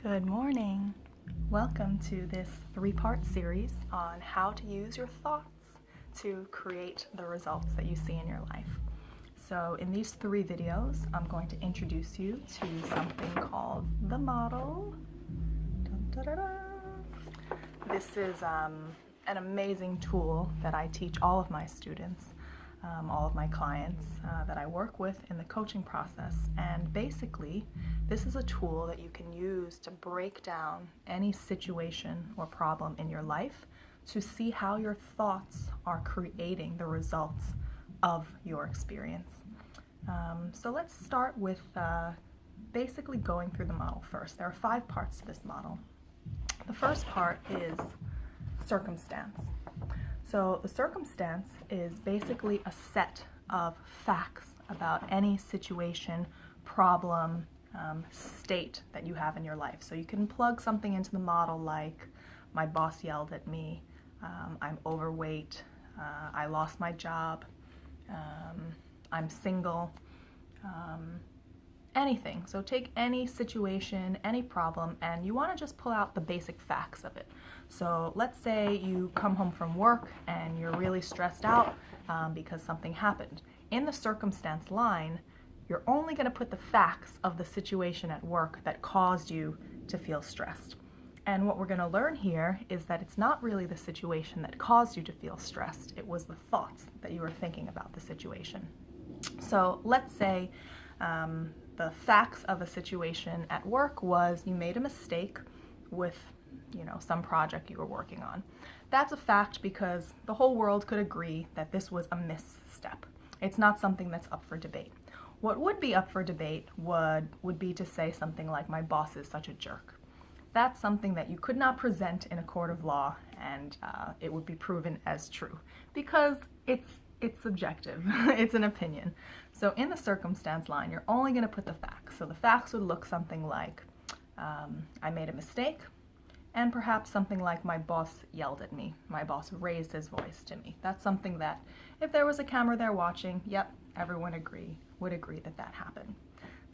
Good morning. Welcome to this three-part series on how to use your thoughts to create the results that you see in your life. So in these three videos, I'm going to introduce you to something called the model. Dun, da, da, da. This is an amazing tool that I teach all of my students, all of my clients that I work with in the coaching process. And basically, this is a tool that you can use to break down any situation or problem in your life to see how your thoughts are creating the results of your experience. So let's start with basically going through the model first. There are 5 parts to this model. The first part is circumstance. So the circumstance is basically a set of facts about any situation, problem, state that you have in your life. So you can plug something into the model like, my boss yelled at me, I'm overweight, I lost my job, I'm single, anything. So take any situation, any problem, and you want to just pull out the basic facts of it. So let's say you come home from work and you're really stressed out because something happened. In the circumstance line, you're only going to put the facts of the situation at work that caused you to feel stressed. And what we're going to learn here is that it's not really the situation that caused you to feel stressed. It was the thoughts that you were thinking about the situation. So let's say the facts of a situation at work was you made a mistake with some project you were working on. That's a fact because the whole world could agree that this was a misstep. It's not something that's up for debate. What would be up for debate would be to say something like, my boss is such a jerk. That's something that you could not present in a court of law and it would be proven as true because it's subjective. It's an opinion. So in the circumstance line, you're only going to put the facts. So the facts would look something like, I made a mistake, and perhaps something like, my boss yelled at me. My boss raised his voice to me. That's something that if there was a camera there watching, yep, everyone would agree that that happened.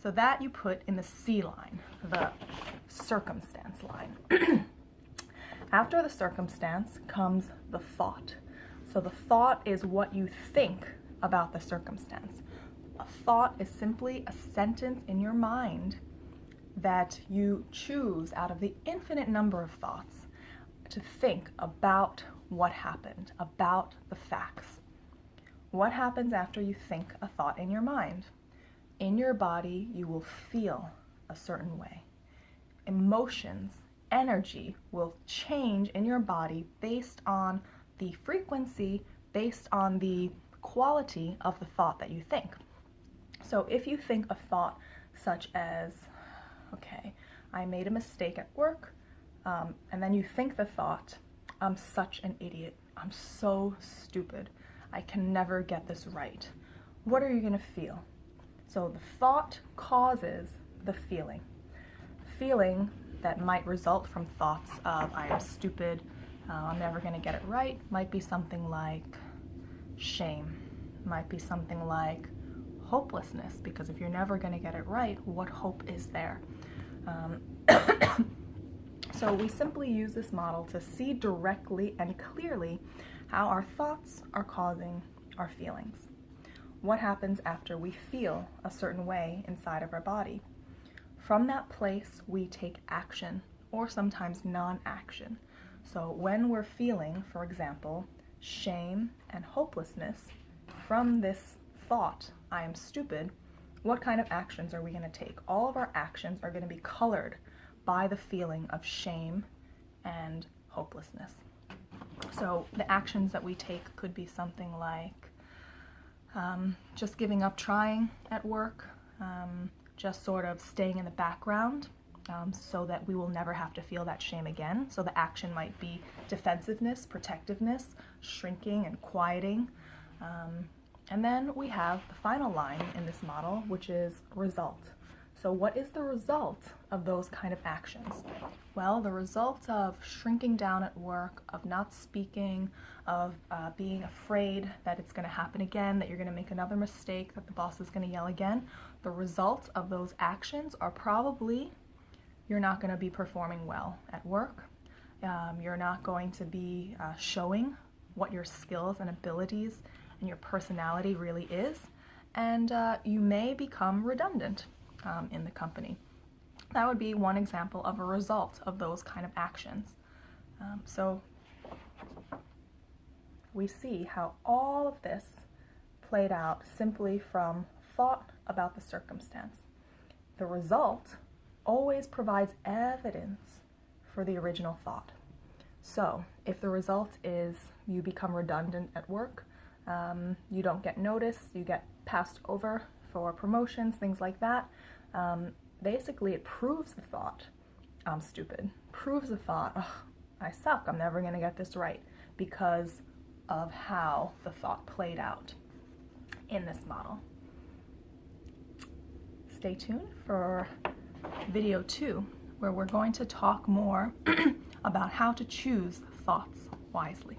So that you put in the C line, the circumstance line. After the circumstance comes the thought. So the thought is what you think about the circumstance. A thought is simply a sentence in your mind that you choose out of the infinite number of thoughts to think about what happened, about the facts. What happens after you think a thought in your mind? In your body, you will feel a certain way. Emotions, energy will change in your body based on the frequency, based on the quality of the thought that you think. So if you think a thought such as, okay, I made a mistake at work, and then you think the thought, I'm such an idiot, I'm so stupid, I can never get this right. What are you going to feel? So the thought causes the feeling. Feeling that might result from thoughts of, I am stupid, I'm never going to get it right, might be something like shame, might be something like hopelessness, because if you're never going to get it right, what hope is there? So we simply use this model to see directly and clearly how our thoughts are causing our feelings. What happens after we feel a certain way inside of our body? From that place, we take action, or sometimes non-action. So when we're feeling, for example, shame and hopelessness, from this thought, I am stupid, what kind of actions are we going to take? All of our actions are going to be colored by the feeling of shame and hopelessness. So the actions that we take could be something like just giving up trying at work, just sort of staying in the background so that we will never have to feel that shame again. So the action might be defensiveness, protectiveness, shrinking and quieting. And then we have the final line in this model, which is result. So what is the result of those kind of actions? Well, the result of shrinking down at work, of not speaking, of being afraid that it's going to happen again, that you're going to make another mistake, that the boss is going to yell again, the result of those actions are probably you're not going to be performing well at work. You're not going to be showing what your skills and abilities and your personality really is, and you may become redundant in the company. That would be one example of a result of those kind of actions. So we see how all of this played out simply from thought about the circumstance. The result always provides evidence for the original thought. So if the result is you become redundant at work, you don't get noticed, you get passed over for promotions, things like that, basically it proves the thought, I'm stupid, proves the thought, oh, I suck, I'm never going to get this right, because of how the thought played out in this model. Stay tuned for video 2, where we're going to talk more about how to choose thoughts wisely.